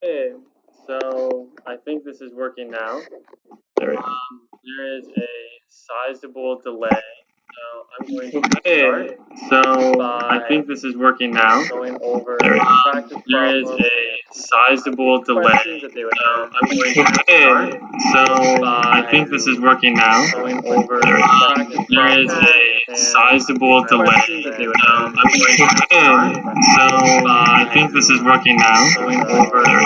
Okay, so I think this is working now. There is a sizable delay, so I'm going to start. So I think this is working now. Going over practice there is a sizable delay, so I'm going to start. So I think this is working now. Going over practice there is a sizable delay, so I'm going to start. So I think this is working now. Going over there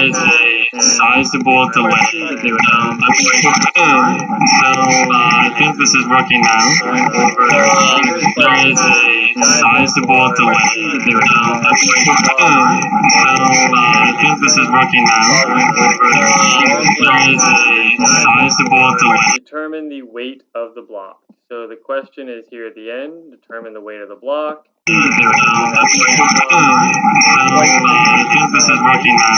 is a sizable delay, so I'm going to start. So I think this is working now. Going over there is a sizable delay, so I'm going to start. So I think this is working now. Going over there is a sizable delay. Determine the weight of the block. So the question is here at the end, determine the weight of the block. I think this is working now.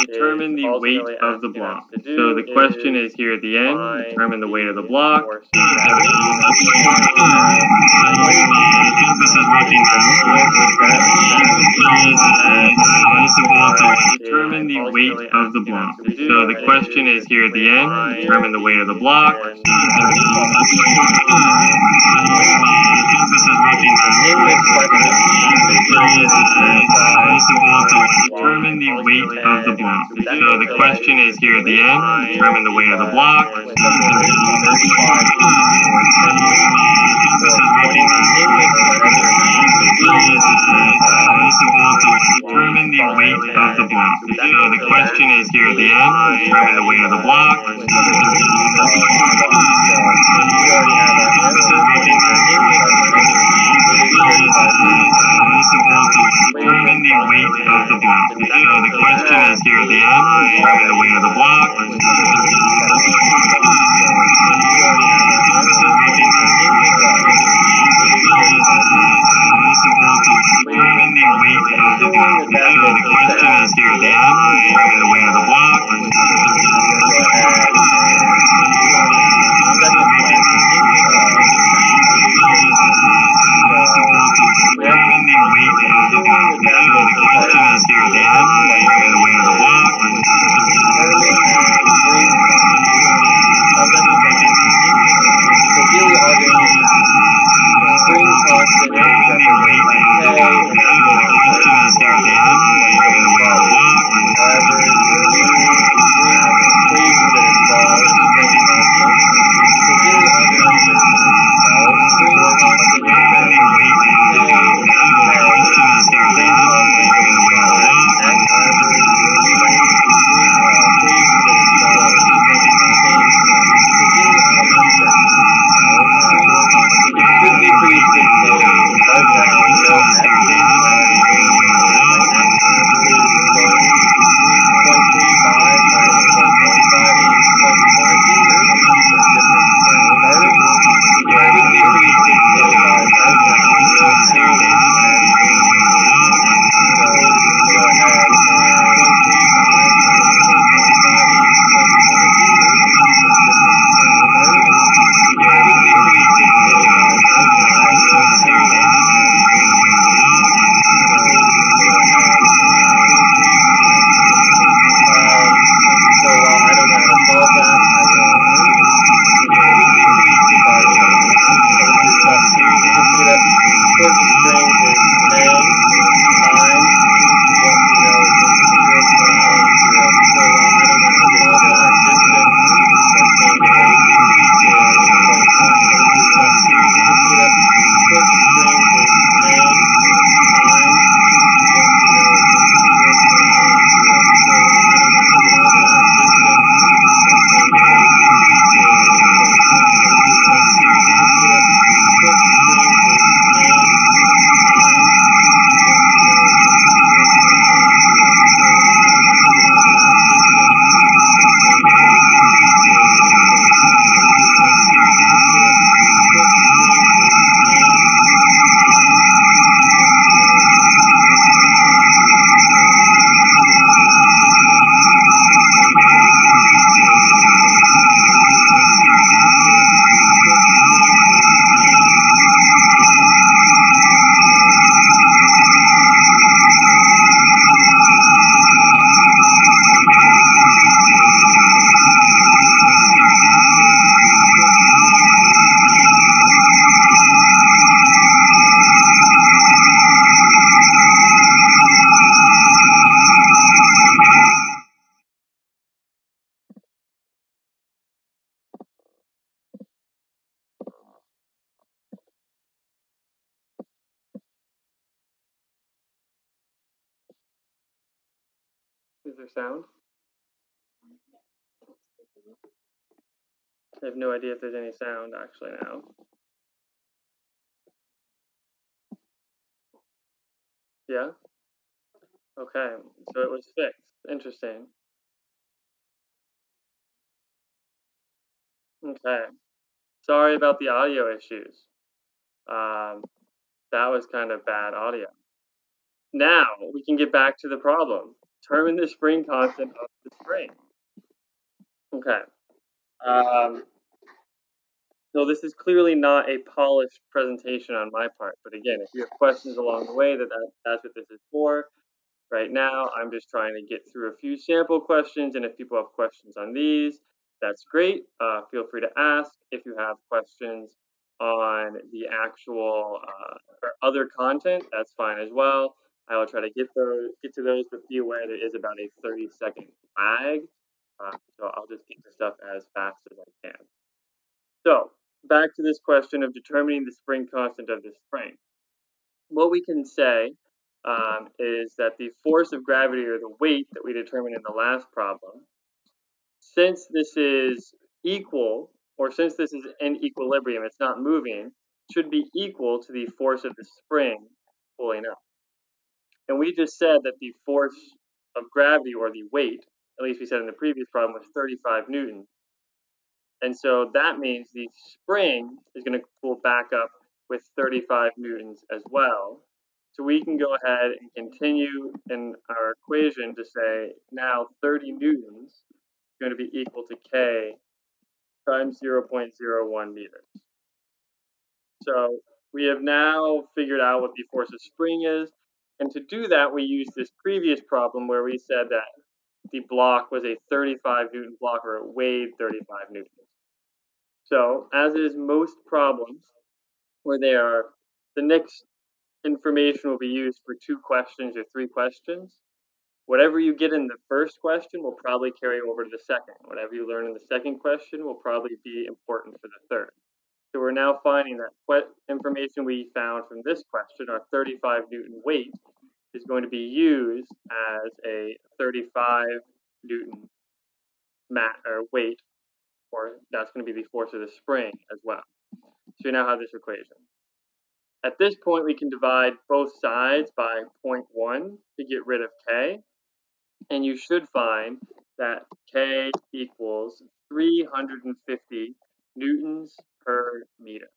Determine the weight of the block. So the question is here at the end, determine the weight of the block. I think this is working now. Determine the weight of the block. So the question is here at the end, determine the weight of the block. Determine the weight of the block. So the question is here at the end, determine the weight of the block. Determine the weight of the block. So the question is here at the end, determine the weight of the block. Determine the weight of the block. So the question is here at the end, determine the weight of the block. Determine the weight of the block. So the question is here at the end, determine the weight of the block. there sound? I have no idea if there's any sound actually now. Yeah? Okay, so it was fixed. Interesting. Okay. Sorry about the audio issues. That was kind of bad audio. Now we can get back to the problem. Determine the spring constant of the spring. Okay. So this is clearly not a polished presentation on my part, but again, if you have questions along the way, that's what this is for. Right now, I'm just trying to get through a few sample questions, and if people have questions on these, that's great. Feel free to ask. If you have questions on the actual or other content, that's fine as well. I will try to get to those, but be aware there is about a 30-second lag. So I'll just get to stuff as fast as I can. So back to this question of determining the spring constant of the spring. What we can say is that the force of gravity, or the weight that we determined in the last problem, since this is equal, or since this is in equilibrium, it's not moving, should be equal to the force of the spring pulling up. And we just said that the force of gravity, or the weight, at least we said in the previous problem, was 35 newtons. And so that means the spring is going to pull back up with 35 newtons as well. So we can go ahead and continue in our equation to say now 30 newtons is going to be equal to K times 0.01 meters. So we have now figured out what the force of spring is. And to do that, we used this previous problem where we said that the block was a 35 Newton block, or it weighed 35 newtons. So, as is most problems where the next information will be used for 2 questions or 3 questions. Whatever you get in the first question will probably carry over to the second. Whatever you learn in the second question will probably be important for the third. So we're now finding that what information we found from this question, our 35 Newton weight, is going to be used as a 35 Newton weight, or that's going to be the force of the spring as well. So we now have this equation. At this point, we can divide both sides by 0.1 to get rid of K. And you should find that K equals 350 newtons per meter.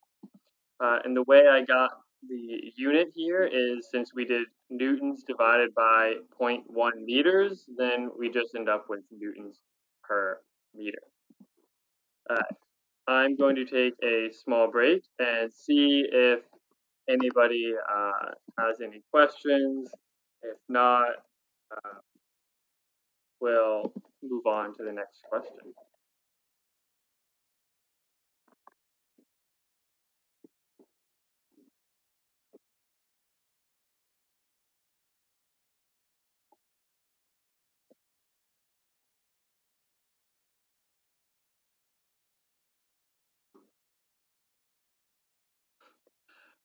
And the way I got the unit here is, since we did newtons divided by 0.1 meters, then we just end up with newtons per meter. I'm going to take a small break and see if anybody has any questions. If not, we'll move on to the next question.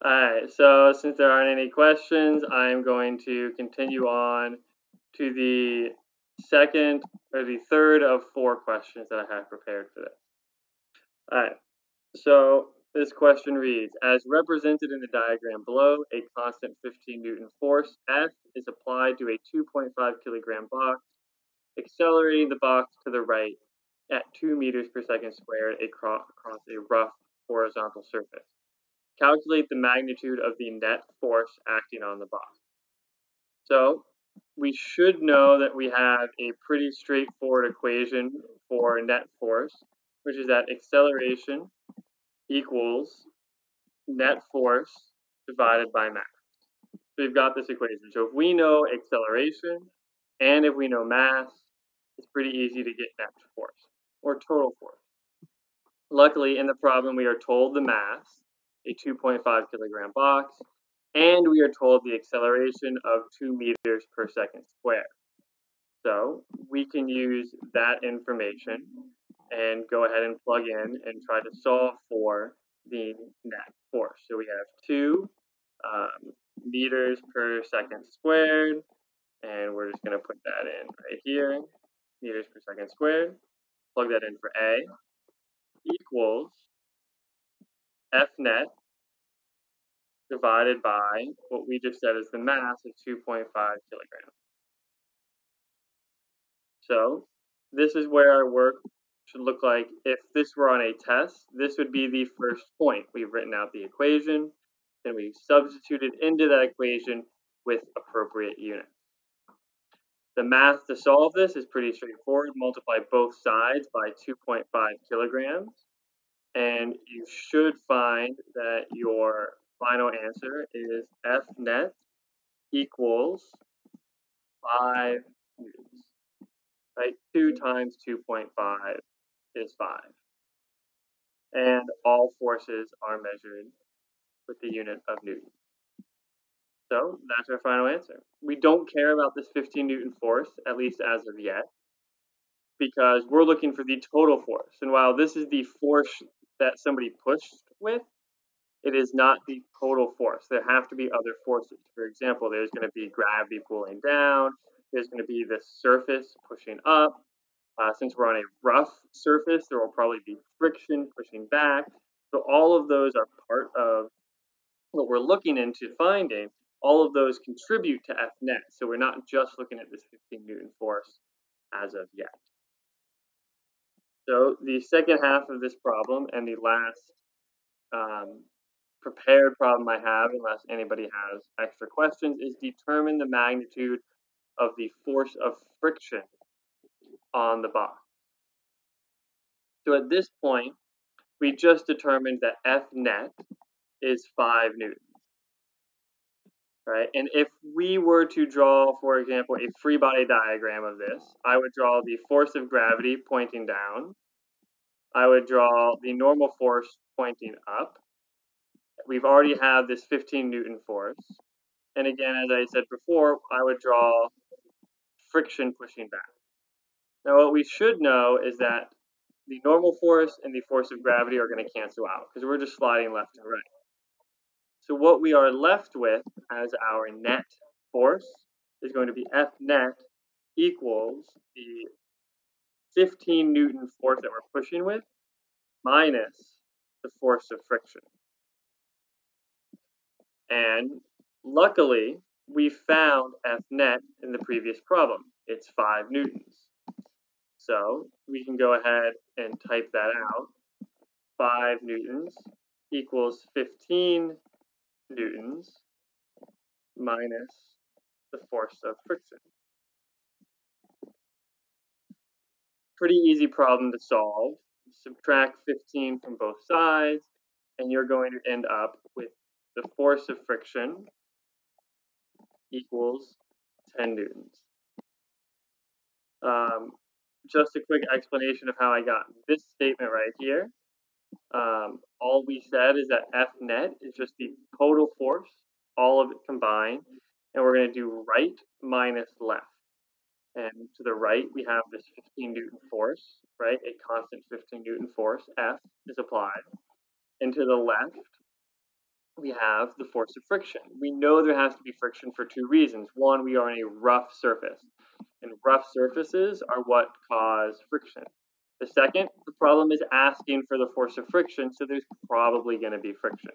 Alright, so since there aren't any questions, I'm going to continue on to the third of 4 questions that I have prepared for this. Alright, so this question reads, as represented in the diagram below, a constant 15 Newton force F is applied to a 2.5 kilogram box, accelerating the box to the right at 2 meters per second squared across a rough horizontal surface. Calculate the magnitude of the net force acting on the box. So we should know that we have a pretty straightforward equation for net force, which is that acceleration equals net force divided by mass. So we've got this equation. So if we know acceleration and if we know mass, it's pretty easy to get net force, or total force. Luckily, in the problem, we are told the mass, a 2.5 kilogram box, and we are told the acceleration of 2 meters per second squared. So we can use that information and go ahead and plug in and try to solve for the net force. So we have 2 meters per second squared And we're just going to put that in right here, meters per second squared. Plug that in for A equals F net divided by what we just said is the mass of 2.5 kilograms. So this is where our work should look like if this were on a test. This would be the first point. We've written out the equation, then we've substituted into that equation with appropriate units. The math to solve this is pretty straightforward. Multiply both sides by 2.5 kilograms, and you should find that your final answer is F net equals 5 newtons. Right? 2 times 2.5 is 5. And all forces are measured with the unit of newton. So that's our final answer. We don't care about this 15 Newton force, at least as of yet, because we're looking for the total force. And while this is the force that somebody pushed with, it is not the total force. There have to be other forces. For example, there's going to be gravity pulling down. There's going to be the surface pushing up. Since we're on a rough surface, there will probably be friction pushing back. So all of those are part of what we're looking into finding. All of those contribute to F net. So we're not just looking at this 15 Newton force as of yet. So the second half of this problem and the last prepared problem I have, unless anybody has extra questions, is determine the magnitude of the force of friction on the box. So at this point, we just determined that F net is 5 newtons. Right? And if we were to draw, for example, a free body diagram of this, I would draw the force of gravity pointing down. I would draw the normal force pointing up. We've already had this 15 Newton force. And again, as I said before, I would draw friction pushing back. Now, what we should know is that the normal force and the force of gravity are going to cancel out because we're just sliding left and right. So what we are left with as our net force is going to be F net equals the 15 Newton force that we're pushing with minus the force of friction. And luckily, we found F net in the previous problem. It's 5 newtons. So we can go ahead and type that out. 5 newtons equals 15 newtons minus the force of friction. Pretty easy problem to solve. Subtract 15 from both sides, and you're going to end up with the force of friction equals 10 newtons. Just a quick explanation of how I got this statement right here. All we said is that F net is just the total force, all of it combined, and we're going to do right minus left. And to the right, we have this 15 Newton force, right? A constant 15 Newton force, F, is applied. And to the left, we have the force of friction. We know there has to be friction for two reasons. One, we are on a rough surface, and rough surfaces are what cause friction. The second, the problem is asking for the force of friction, so there's probably going to be friction.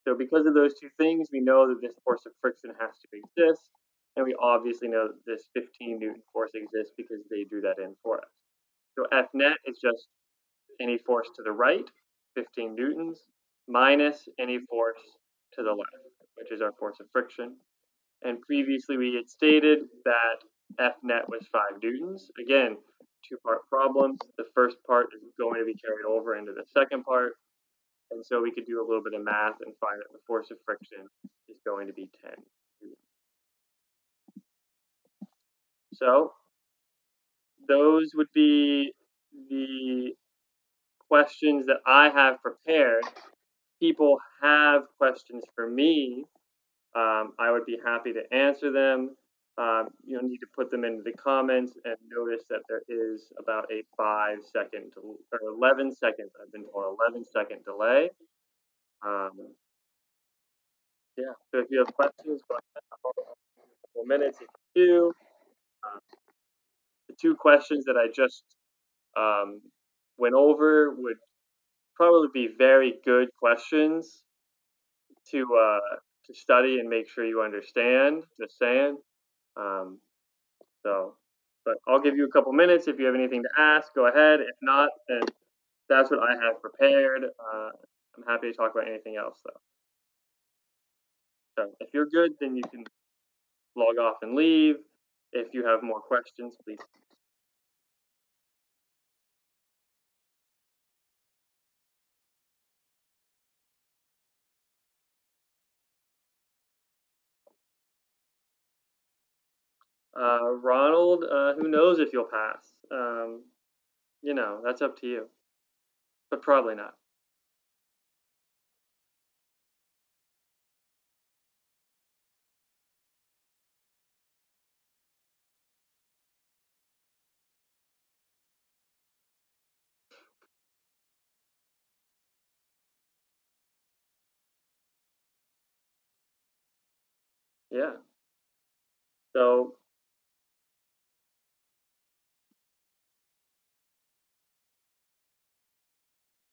So because of those two things, we know that this force of friction has to exist, and we obviously know that this 15 Newton force exists because they drew that in for us. So F net is just any force to the right, 15 newtons, minus any force to the left, which is our force of friction. And previously we had stated that F net was 5 newtons. Again, two-part problem. The first part is going to be carried over into the second part. And so we could do a little bit of math and find that the force of friction is going to be 10 newtons. So those would be the questions that I have prepared. People have questions for me. I would be happy to answer them. You'll need to put them into the comments and notice that there is about a 5-second or 11 seconds, I've been told 11-second delay. Yeah, so if you have questions, go ahead. A couple minutes. do. The two questions that I just went over would probably be very good questions to study and make sure you understand. Just saying. Um, so, but I'll give you a couple minutes. If you have anything to ask, go ahead. If not, then that's what I have prepared. I'm happy to talk about anything else, though. So if you're good, then you can log off and leave. If you have more questions, please. Ronald, who knows if you'll pass? That's up to you, but probably not. Yeah. So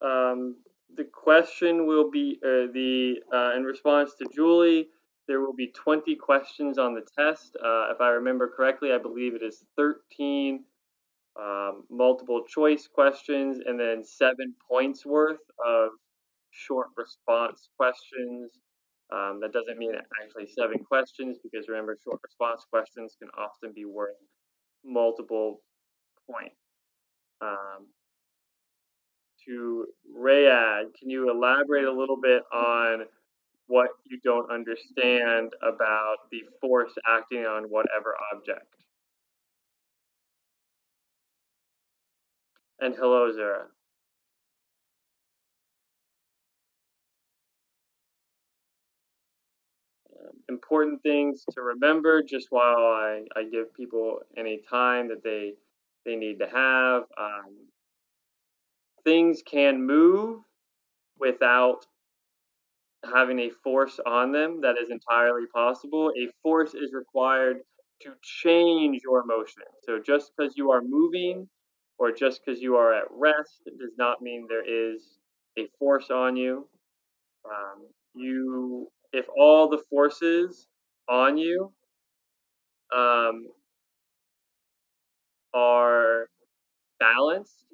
Um, the question will be in response to Julie. There will be 20 questions on the test. If I remember correctly, I believe it is 13 multiple choice questions and then 7 points worth of short response questions. That doesn't mean actually 7 questions because remember, short response questions can often be worth multiple points. To Rayad, can you elaborate a little bit on what you don't understand about the force acting on whatever object? And hello, Zara. Important things to remember just while I give people any time that they need to have. Things can move without having a force on them. That is entirely possible. A force is required to change your motion. So just because you are moving or just because you are at rest, it does not mean there is a force on you. If all the forces on you um, are balanced,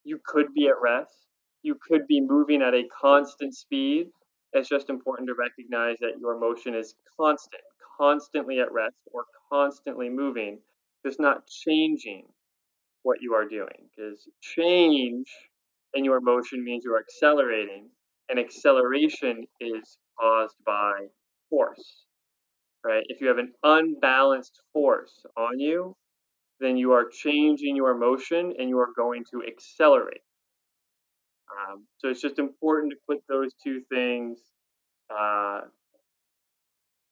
you could be at rest. You could be moving at a constant speed. It's just important to recognize that your motion is constant, constantly at rest or constantly moving, just not changing what you are doing. Because change in your motion means you're accelerating, and acceleration is caused by force, right? If you have an unbalanced force on you, then you are changing your motion and you are going to accelerate. So it's just important to put those two things uh,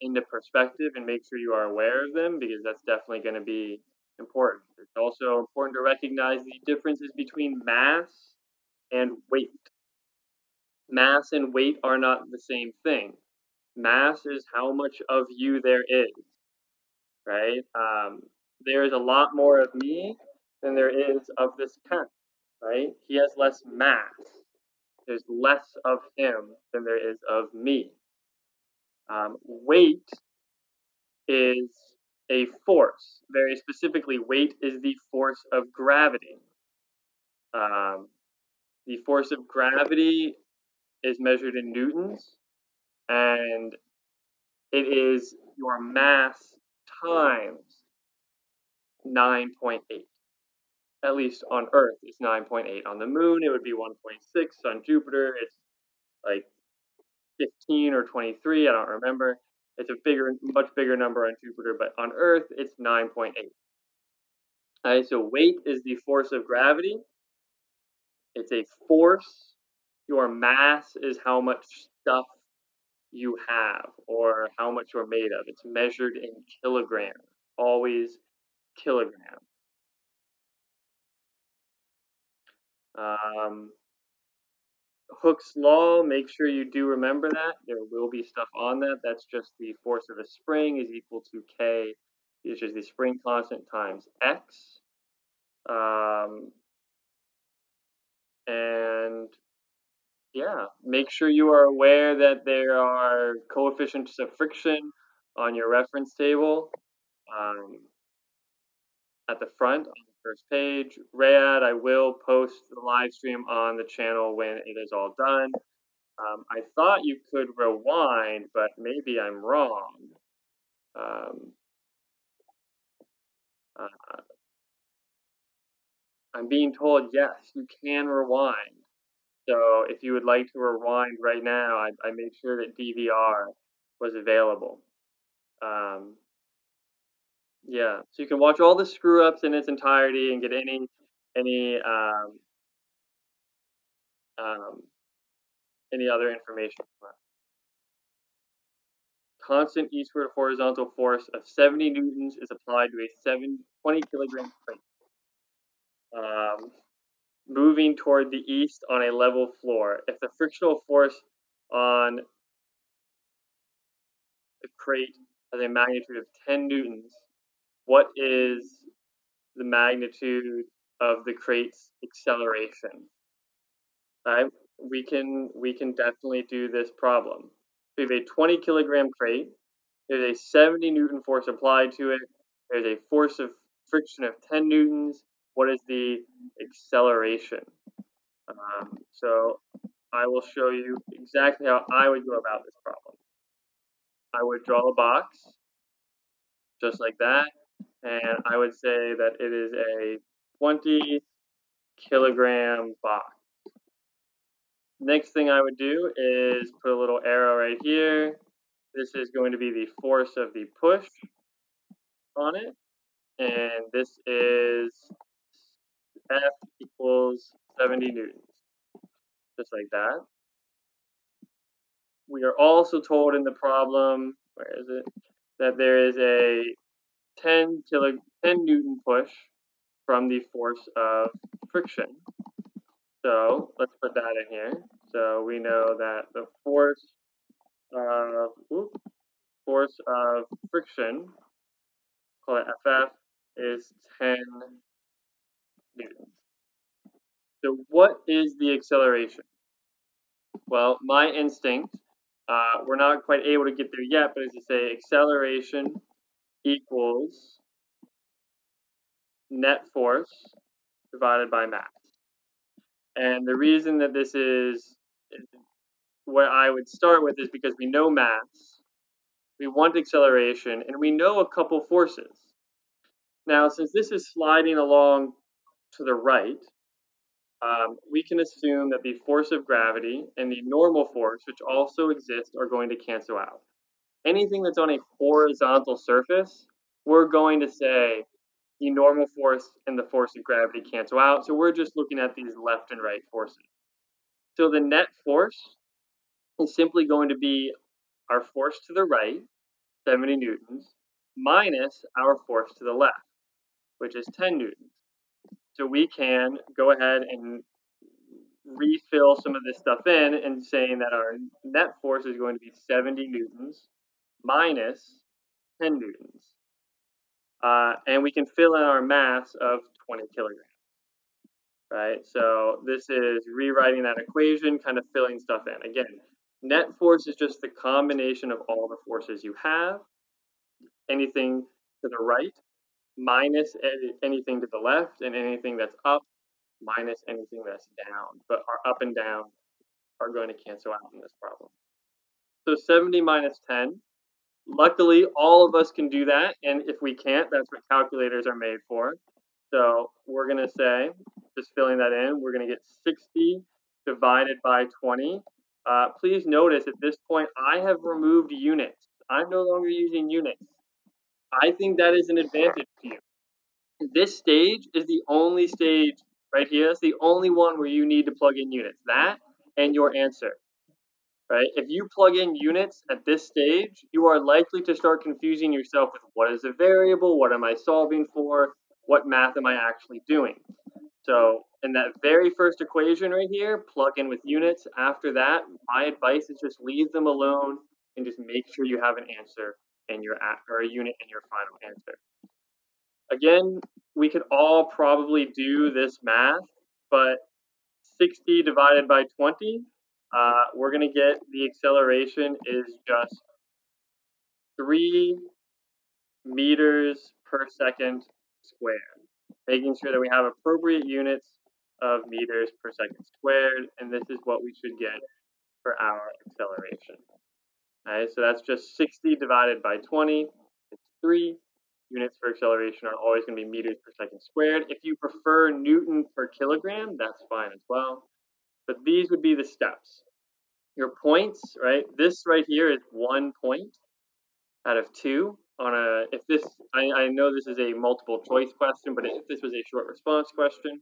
into perspective and make sure you are aware of them because that's definitely going to be important. It's also important to recognize the differences between mass and weight. Mass and weight are not the same thing. Mass is how much of you there is, right? There is a lot more of me than there is of this pen, right? He has less mass. There's less of him than there is of me. Weight is a force. Very specifically, weight is the force of gravity. Um, the force of gravity is measured in newtons, and it is your mass times 9.8. At least on Earth, it's 9.8. On the moon, it would be 1.6. On Jupiter, it's like 15 or 23. I don't remember. It's a much bigger number on Jupiter, but on Earth, it's 9.8. All right, so weight is the force of gravity. It's a force. Your mass is how much stuff you have or how much you're made of. It's measured in kilograms, always kilograms. Um, Hooke's law, make sure you do remember that. There will be stuff on that. That's just the force of a spring is equal to K, which is the spring constant times x. And yeah, make sure you are aware that there are coefficients of friction on your reference table at the front on the first page. Rayad, I will post the live stream on the channel when it is all done. I thought you could rewind, but maybe I'm wrong. I'm being told, yes, you can rewind. So if you would like to rewind right now, I made sure that DVR was available. Yeah, so you can watch all the screw-ups in its entirety and get any other information. Constant eastward horizontal force of 70 newtons is applied to a 20 kilogram crate. Moving toward the east on a level floor. If the frictional force on the crate has a magnitude of 10 newtons, what is the magnitude of the crate's acceleration? Right? We can definitely do this problem. We have a 20 kilogram crate. There's a 70 Newton force applied to it. There's a force of friction of 10 newtons. What is the acceleration? So I will show you exactly how I would go about this problem. I would draw a box, just like that, and I would say that it is a 20 kilogram box. Next thing I would do is put a little arrow right here. This is going to be the force of the push on it, and this is F equals 70 newtons, just like that. We are also told in the problem, where is it, that there is a 10 Newton push from the force of friction. So let's put that in here. So we know that the force of friction, call it FF, is 10 newtons. So what is the acceleration? Well, my instinct, we're not quite able to get there yet, but is to say acceleration equals net force divided by mass. And the reason that this is what I would start with is because we know mass, we want acceleration, and we know a couple forces. Now, since this is sliding along to the right, we can assume that the force of gravity and the normal force, which also exist, are going to cancel out. Anything that's on a horizontal surface, we're going to say the normal force and the force of gravity cancel out. So we're just looking at these left and right forces. So the net force is simply going to be our force to the right, 70 newtons, minus our force to the left, which is 10 newtons. So we can go ahead and refill some of this stuff in and saying that our net force is going to be 70 newtons minus 10 newtons. And we can fill in our mass of 20 kilograms. Right? So this is rewriting that equation, kind of filling stuff in. Again, net force is just the combination of all the forces you have, anything to the right, minus anything to the left, and anything that's up, minus anything that's down. But our up and down are going to cancel out in this problem. So 70 minus 10. Luckily, all of us can do that, and if we can't, that's what calculators are made for. So we're going to say, just filling that in, we're going to get 60 divided by 20. Please notice at this point, I have removed units. I'm no longer using units. I think that is an advantage to you. This stage is the only stage right here. It's the only one where you need to plug in units. That and your answer. Right? If you plug in units at this stage, you are likely to start confusing yourself with what is a variable, what am I solving for, what math am I actually doing. So in that very first equation right here, plug in with units. After that, my advice is just leave them alone and just make sure you have an answer and or a unit in your final answer. Again, we could all probably do this math, but 60 divided by 20, we're going to get the acceleration is just 3 meters per second squared, making sure that we have appropriate units of meters per second squared, and this is what we should get for our acceleration. Alright, so that's just 60 divided by 20, it's 3. Units for acceleration are always going to be meters per second squared. If you prefer Newton per kilogram, that's fine as well. But these would be the steps. Your points, right? This right here is 1 point out of 2 on a, if this, I know this is a multiple choice question, but if this was a short response question,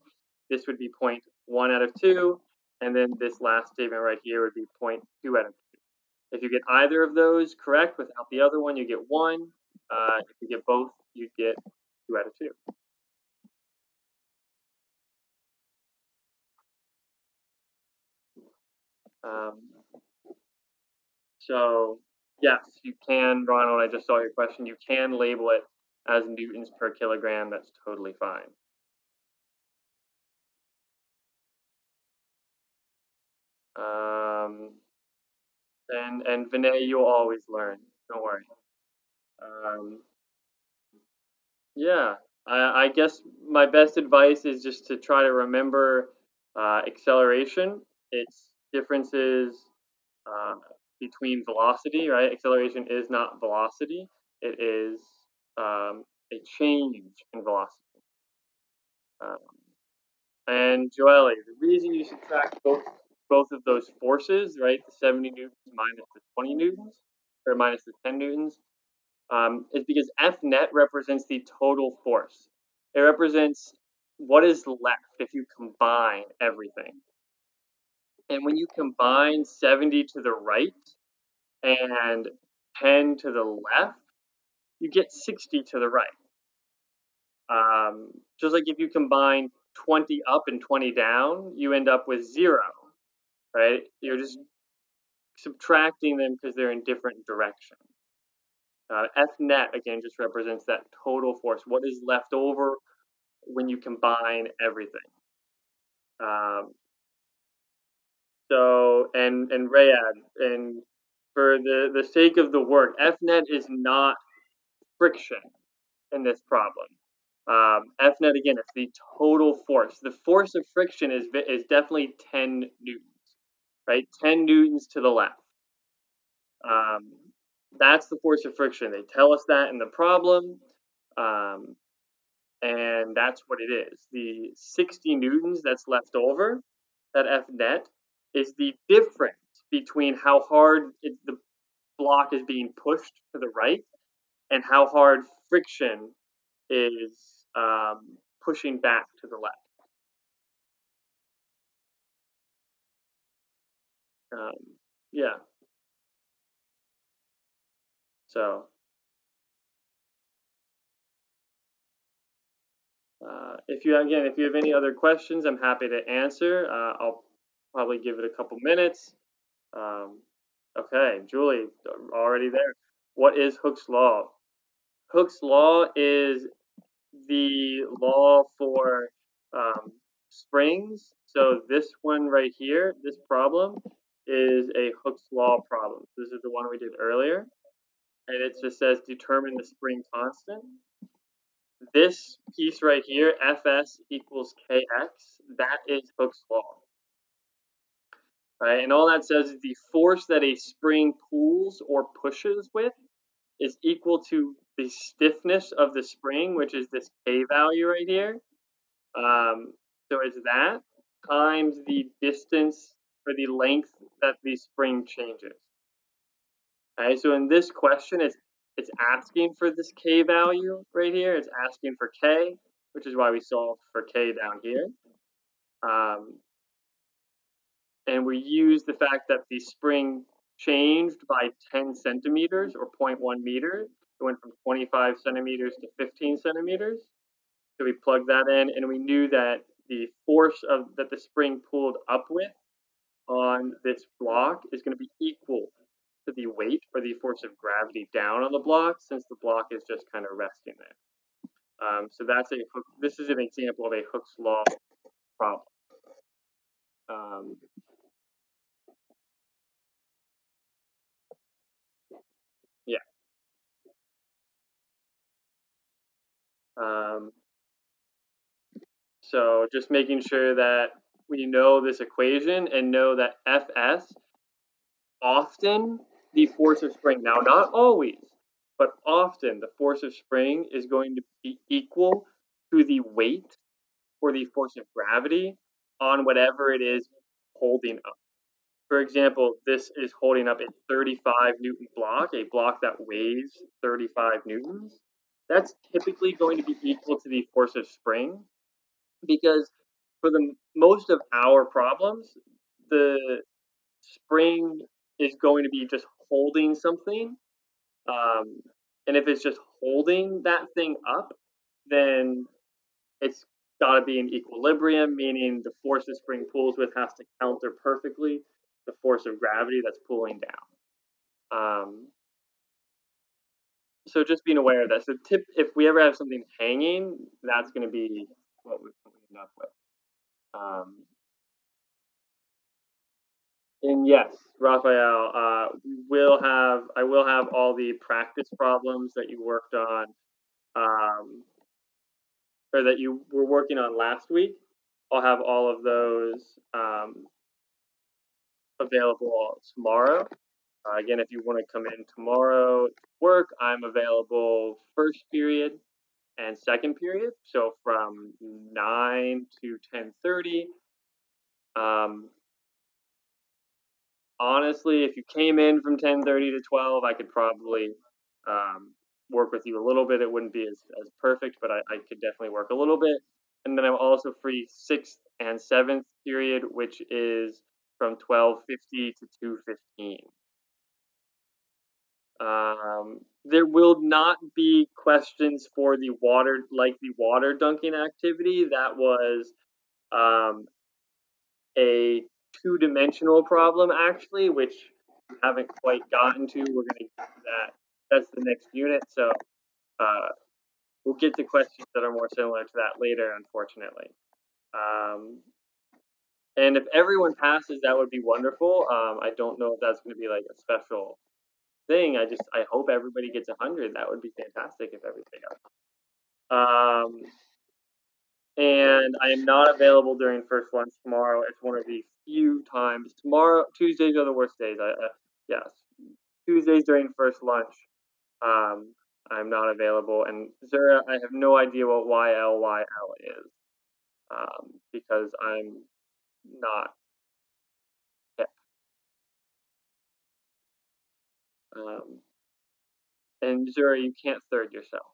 this would be point 1 out of 2, and then this last statement right here would be point 2 out of 2. If you get either of those correct without the other one, you get 1. If you get both, you get 2 out of 2. So yes, you can, Ronald, I just saw your question. You can label it as newtons per kilogram. That's totally fine. And Vinay, you'll always learn. Don't worry. Yeah, I guess my best advice is just to try to remember acceleration. Its differences between velocity, right? Acceleration is not velocity. It is a change in velocity. And Joelle, the reason you subtract both of those forces, right, the 70 newtons minus the 20 newtons, or minus the 10 newtons, is because F net represents the total force. It represents what is left if you combine everything. And when you combine 70 to the right and 10 to the left, you get 60 to the right. Just like if you combine 20 up and 20 down, you end up with 0, right? You're just subtracting them because they're in different directions. F net, again, just represents that total force, what is left over when you combine everything. And Rayad, and for the sake of the work, F net is not friction in this problem. F net, again, it's the total force. The force of friction is definitely 10 newtons, right? 10 newtons to the left. That's the force of friction. They tell us that in the problem, and that's what it is. The 60 newtons that's left over, that F net, is the difference between how hard the block is being pushed to the right and how hard friction is pushing back to the left. Yeah. So if you have any other questions, I'm happy to answer. I'll probably give it a couple minutes. Okay, Julie, already there. What is Hooke's law? Hooke's law is the law for springs. So this one right here, this problem, is a Hooke's law problem. This is the one we did earlier. And it just says determine the spring constant. This piece right here, Fs equals Kx, that is Hooke's law. Right? And all that says is the force that a spring pulls or pushes with is equal to the stiffness of the spring, which is this K value right here. So it's that times the distance or the length that the spring changes. Okay, so in this question, it's asking for this K value right here. It's asking for K, which is why we solved for K down here. And we use the fact that the spring changed by 10 centimeters or 0.1 meters. It went from 25 centimeters to 15 centimeters. So we plugged that in, and we knew that the force that the spring pulled up with on this block is going to be equal to the weight or the force of gravity down on the block, since the block is just kind of resting there. So that's this is an example of a Hooke's law problem. Yeah. So just making sure that we know this equation and know that Fs, often the force of spring, now not always, but often the force of spring is going to be equal to the weight or the force of gravity on whatever it is holding up. For example, this is holding up a 35 Newton block, a block that weighs 35 Newtons. That's typically going to be equal to the force of spring, because for the most of our problems, the spring is going to be just holding something. And if it's just holding that thing up, then it's got to be in equilibrium, meaning the force the spring pulls with has to counter perfectly the force of gravity that's pulling down. So just being aware of that. So if we ever have something hanging, that's going to be what we end up with. And yes, Raphael, I will have all the practice problems that you worked on, or that you were working on last week. I'll have all of those available tomorrow. Again, if you want to come in tomorrow to work, I'm available first period and second period, so from 9 to 10:30. Honestly, if you came in from 10:30 to 12, I could probably work with you a little bit. It wouldn't be as perfect, but I could definitely work a little bit. And then I'm also free 6th and 7th period, which is from 12:50 to 2:15. There will not be questions for the water dunking activity. That was a two-dimensional problem, actually, which we haven't quite gotten to. We're going to get to that. That's the next unit. So we'll get to questions that are more similar to that later, unfortunately. And if everyone passes, that would be wonderful. I don't know if that's going to be like a special thing. I hope everybody gets 100. That would be fantastic if everybody got. And I am not available during first lunch tomorrow. It's one of the few times. Tuesdays are the worst days. Yes, Tuesdays during first lunch, I'm not available. And Zura, I have no idea what YLYL is, because I'm not hip. And Zura, you can't third yourself.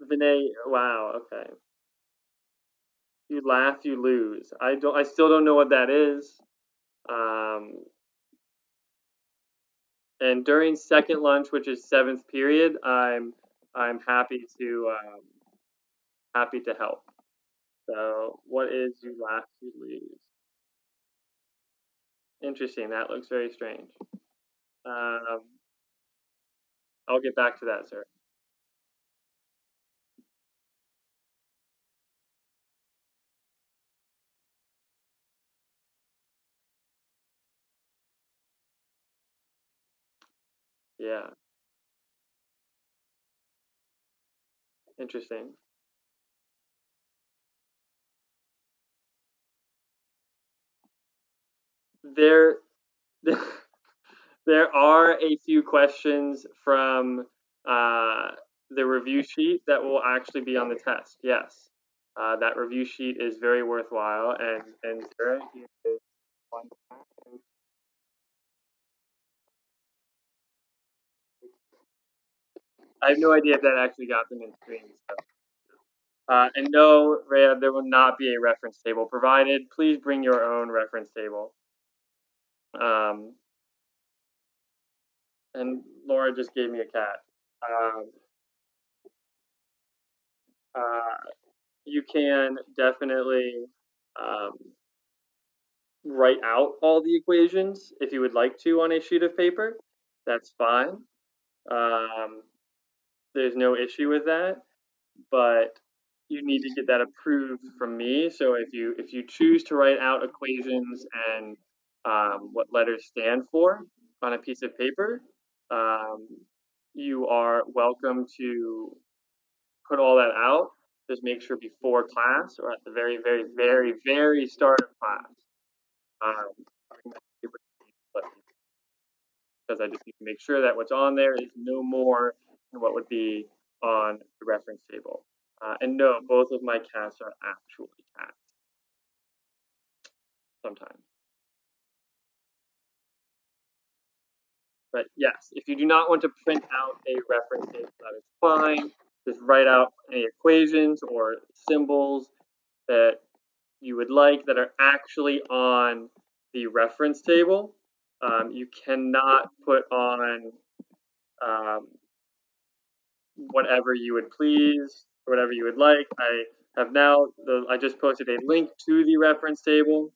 Vinay, wow, okay. You laugh, you lose. I still don't know what that is. And during second lunch, which is 7th period, I'm happy to help. So what is you laugh, you lose? Interesting. That looks very strange. I'll get back to that, sir. Yeah. Interesting. There, there are a few questions from the review sheet that will actually be on the test. Yes, that review sheet is very worthwhile, and Sarah, here is one. I have no idea if that actually got them in screen. So. And no, Rhea, there will not be a reference table provided. Please bring your own reference table. And Laura just gave me a cat. You can definitely write out all the equations if you would like to on a sheet of paper. That's fine. there's no issue with that, but you need to get that approved from me. So if you choose to write out equations and what letters stand for on a piece of paper, um, you are welcome to put all that out. Just make sure before class or at the very, very, very, very start of class. Because I just need to make sure that what's on there is no more than what would be on the reference table. And no, both of my cats are actually cats. Sometimes. But yes, if you do not want to print out a reference table, that is fine. Just write out any equations or symbols that you would like that are actually on the reference table. You cannot put on whatever you would please, or whatever you would like. I just posted a link to the reference table,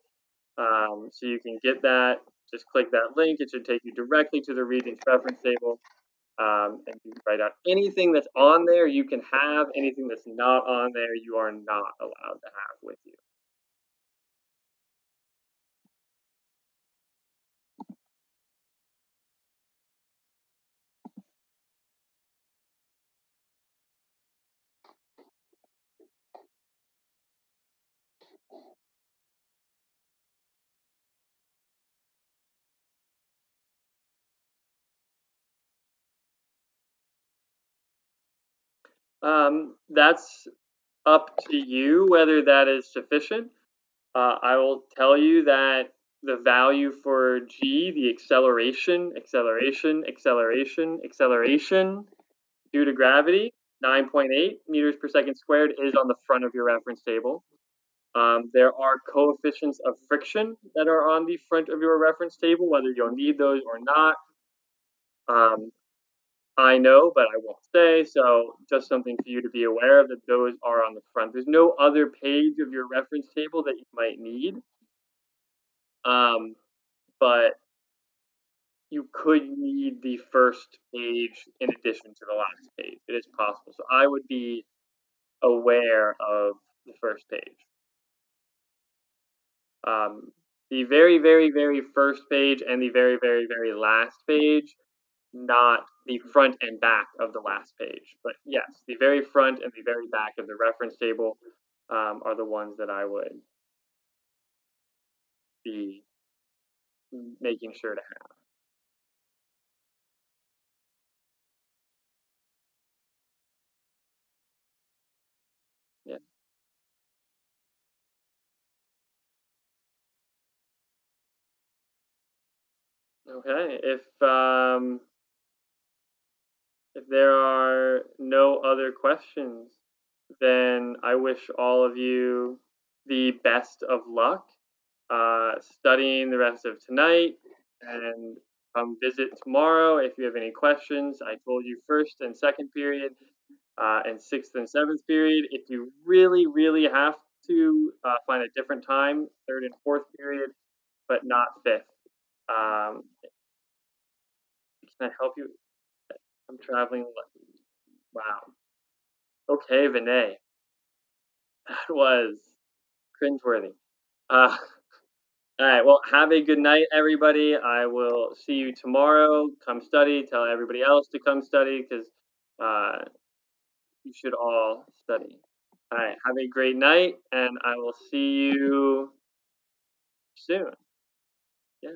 so you can get that. Just click that link. It should take you directly to the Regents reference table. And you write out anything that's on there you can have, anything that's not on there you are not allowed to have with you. That's up to you whether that is sufficient. I will tell you that the value for g, the acceleration due to gravity, 9.8 meters per second squared, is on the front of your reference table. There are coefficients of friction that are on the front of your reference table, whether you'll need those or not. I know, but I won't say, so just something for you to be aware of, that those are on the front. There's no other page of your reference table that you might need, but you could need the first page in addition to the last page. It is possible. So I would be aware of the first page. The very, very, very first page and the very, very, very last page, not the front and back of the last page. But yes, the very front and the very back of the reference table are the ones that I would be making sure to have. Yeah. Okay. If there are no other questions, then I wish all of you the best of luck studying the rest of tonight, and come visit tomorrow if you have any questions. I told you first and second period and sixth and seventh period. If you really, really have to find a different time, third and fourth period, but not fifth. Can I help you? I'm traveling. Wow. Okay, Vinay. That was cringeworthy. Uh, all right. Well, have a good night, everybody. I will see you tomorrow. Come study. Tell everybody else to come study because you should all study. All right. Have a great night, and I will see you soon. Yeah.